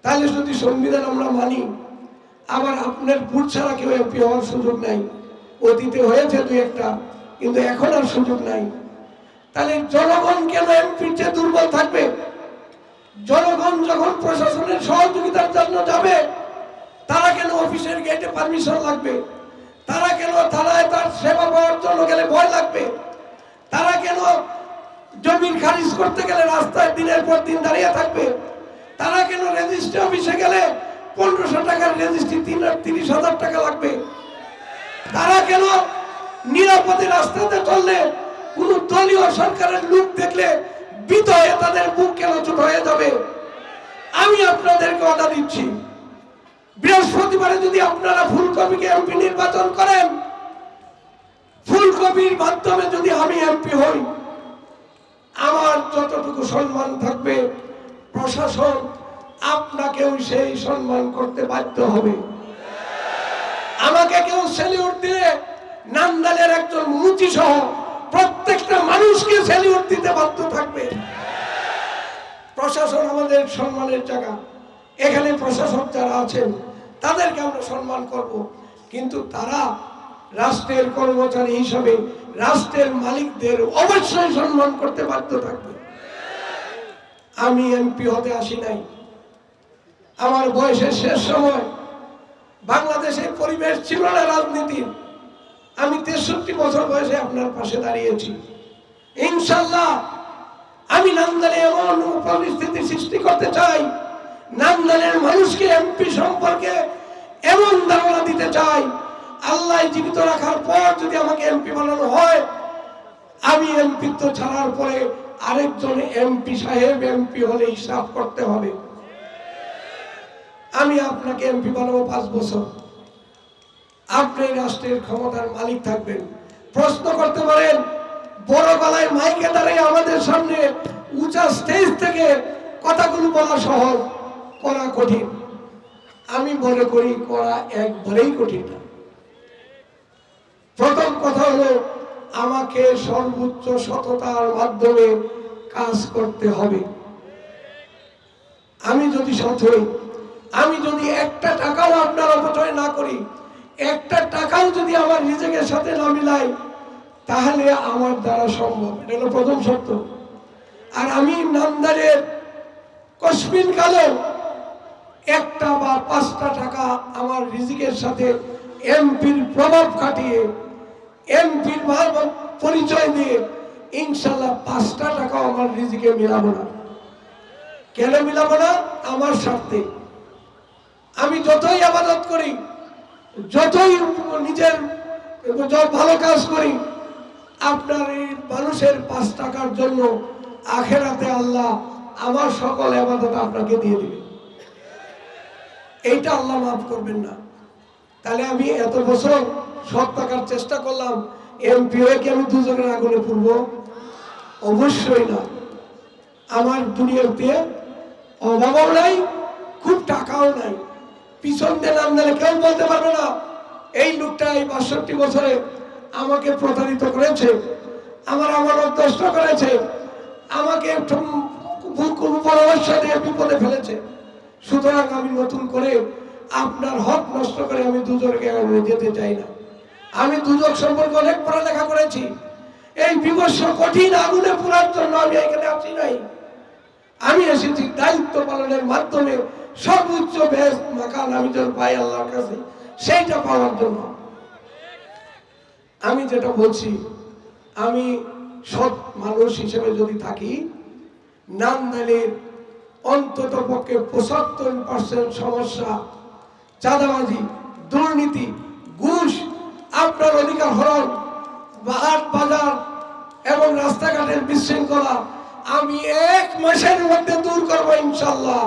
তাহলে যদি সংবিধান আমরা মানি, আবার আপনার ভোট ছাড়া কেউ এমপি হওয়ার সুযোগ নাই। অতীতে হয়েছে দুই একটা, কিন্তু এখন আর সুযোগ নাই। তাহলে জনগণ কেন এমপির চেয়ে দুর্বল থাকবে? জনগণ যখন প্রশাসনের সহযোগিতার জন্য যাবে, তারা কেন অফিসের গেটে পারমিশন লাগবে? তারা কেন থানায় তার সেবা পাওয়ার জন্য গেলে ভয় লাগবে? তারা কেন জমির খারিজ করতে গেলে রাস্তায় দিনের পর দিন দাঁড়িয়ে থাকবে? তারা কেন রেজিস্ট্রি অফিসে গেলে 1500 টাকার রেজিস্ট্রি 30,000 টাকা লাগবে? তারা কেন নিরাপদে রাস্তাতে চললে কোন দলীয় সরকারের লোক দেখলে ভীত হয়ে তাদের বুক কেন ছোট হয়ে যাবে? আমি আপনাদেরকে অর্ডার দিচ্ছি, বৃহস্পতিবারে যদি আপনারা ফুলকপিকে এমপি নির্বাচন করেন, ফুলকপির মাধ্যমে যদি আমি এমপি হই, আমার যতটুকু সম্মান থাকবে প্রশাসন আপনাকেও সেই সম্মান করতে বাধ্য হবে। আমাকে কেউ সেলিউট দিলে নান্দালের একজন মুচি সহ প্রত্যেকটা মানুষকে সেলিউট দিতে বাধ্য থাকবে। প্রশাসন আমাদের সম্মানের জায়গা। এখানে প্রশাসক যারা আছেন তাদেরকে আমরা সম্মান করব, কিন্তু তারা রাষ্ট্রের কর্মচারী হিসাবে রাষ্ট্রের মালিকদের অবশ্যই সম্মান করতে বাধ্য থাকবে। আমি এমপি হতে আসি নাই, আমার বয়সের শেষ সময় বাংলাদেশের পরিবেশ ছিল না রাজনীতির। আমি 63 বছর বয়সে আপনার পাশে দাঁড়িয়েছি। ইনশাআল্লাহ আমি নান্দালে এমন পরিস্থিতি সৃষ্টি করতে চাই, নান্দালের মানুষকে এমপি সম্পর্কে এমন ধারণা দিতে চাই, আল্লাহ জীবিত রাখার পর যদি আমাকে এমপি বানানো হয়, আমি এমপিত্ব ছাড়ার পরে আরেকজন এমপি সাহেব এমপি হলে হিসাব করতে হবে। আমি আপনাকে এমপি বানাবো 5 বছর, আপনি রাষ্ট্রের ক্ষমতার মালিক থাকবেন। প্রশ্ন করতে পারেন, বড় গলায় মাইকে দাঁড়িয়ে আমাদের সামনে উঁচা স্টেজ থেকে কথাগুলো বলা সহজ, করা কঠিন। আমি মনে করি করা একবারেই কঠিন না। প্রথম কথা হলো আমাকে সর্বোচ্চ সততার মাধ্যমে কাজ করতে হবে। আমি যদি সৎ হই, আমি যদি একটা টাকাও আপনার অপচয় না করি, একটা টাকাও যদি আমার নিজেকে সাথে না মিলাই, তাহলে আমার দ্বারা সম্ভব। এটা হলো প্রথম শর্ত। আর আমি নামদারের কসমিন কালে একটা বা 5টা টাকা আমার রিজিকের সাথে এমপির প্রভাব খাটিয়ে এমপির পরিচয় দিয়ে ইনশাল্লাহ 5টা টাকাও আমার রিজিকে মিলাবো না। কেন মিলাবো না? আমার স্বার্থে। আমি যতই ইবাদত করি, যতই নিজের ভালো কাজ করি, আপনার এই মানুষের 5 টাকার জন্য আখেরাতে আল্লাহ আমার সকল ইবাদত আপনাকে দিয়ে দিবে। এইটা আল্লাহ মাফ করবেন না। তাহলে আমি এত বছর সৎ থাকার চেষ্টা করলাম, এমপি হয়ে কি আমি দুজনের আগুনে পড়বো? অবশ্যই না। আমার দুনিয়াতে অভাবও নাই, খুব টাকাও নাই। পিছন দিয়ে নাম দিলে কেউ বলতে পারবে না এই লোকটা এই 62 বছরে আমাকে প্রতারিত করেছে, আমার আমানত নষ্ট করেছে, আমাকে পরামর্শ দিয়ে বিপদে ফেলেছে। সুতরাং আমি নতুন করে আপনার হক নষ্ট করে আমি দুজনকে যেতে চাই না। আমি দুজন সম্পর্কে অনেক পড়ালেখা করেছি। এই বিমর্ষ কঠিন আগুনে পোড়ার জন্য আমি এখানে আসি নাই। আমি এসেছি দায়িত্ব পালনের মাধ্যমে সর্বোচ্চ বেস্ট মাকান আমি যখন পাই আল্লাহর কাছে, সেইটা পাওয়ার জন্য। আমি যেটা বলছি, আমি সৎ মানুষ হিসেবে যদি থাকি, নান্দালের অন্তত পক্ষে 75% সমস্যা, চাঁদাবাজি, দুর্নীতি, ঘুষ, আপনার অধিকার হরণ, হাট বাজার এবং রাস্তাঘাটের বিশৃঙ্খলা আমি 1 মাসের মধ্যে দূর করবো ইনশাল্লাহ।